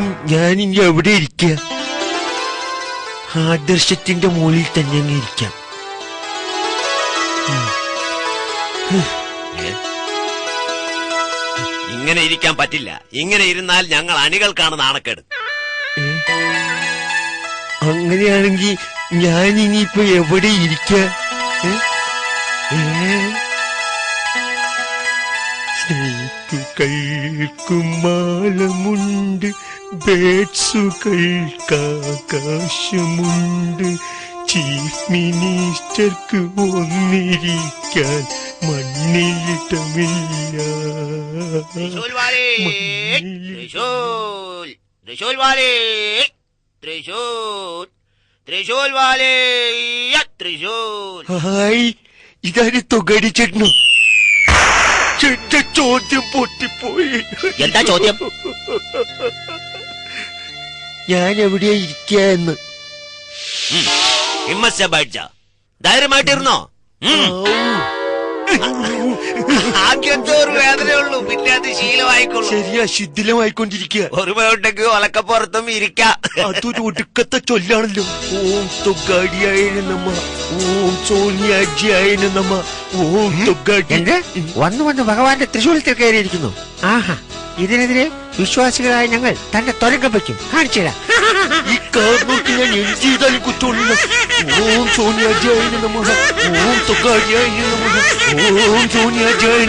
എന്തായാലും ഞാനിനി എവിടെ ഇരിക്കുക? ആദർശത്തിന്റെ മുകളിൽ തന്നെ അങ്ങ് ഇരിക്കാം. ഇങ്ങനെ ഇരിക്കാൻ പറ്റില്ല. ഇങ്ങനെ ഇരുന്നാൽ ഞങ്ങൾ അണികൾക്കാണ് നാണക്കേട്. അങ്ങനെയാണെങ്കിൽ ഞാനിനിയിപ്പോ എവിടെ ഇരിക്കുക? സ്നേഹിക്കുകൾക്കും മാലമുണ്ട്, ബേഡ്സുകൾക്കാകാശമുണ്ട്, ചീഫ് മിനിസ്റ്റർക്ക് ഒന്നിരിക്കാൻ മണ്ണിലിടമില്ല. ഹായ്, ഇതാര് തുകടിച്ചിരുന്നു? എന്റെ ചോദ്യം പൊട്ടിപ്പോയി. എന്താ ചോദ്യം? ഞാൻ എവിടെയാ ഇരിക്കുക എന്ന്. ധൈര്യമായിട്ടിരുന്നോ? ആദ്യത്തെ ഒരു വേദനയുള്ളൂ, പിന്നെ അത് ശീലമായിക്കോളൂ. ശരിയാ, ശിഥിലമായിക്കൊണ്ടിരിക്കുക. ഒരുമയുണ്ടെങ്കിൽ ഒലക്കപ്പുറത്തും ഇരിക്കാം. അതൊരു ഒടുക്കത്തെ ചൊല്ലാണല്ലോ. ഓം തൊഗാടിയായ നമ്മ, ഓം സോനിയാജിയായ നമ്മ, ഓം തൊഗാടി. വന്നു ഭഗവാന്റെ തൃശൂലത്തിൽ കയറിയിരിക്കുന്നു. ആഹാ, ഇതിനെതിരെ വിശ്വാസികളായ ഞങ്ങൾ തന്നെ തുരങ്കം വയ്ക്കും. കാണിച്ചുതരാം. ഈ കാരണത്തിൽ ഞാൻ എന്ത് ചെയ്താലും കുറ്റമുള്ള. ഓം സോനിയാജിയായ നമ്മ, ഓം തൊഗാടിയായ നമ്മ, ഓം സോനിയാജിയായ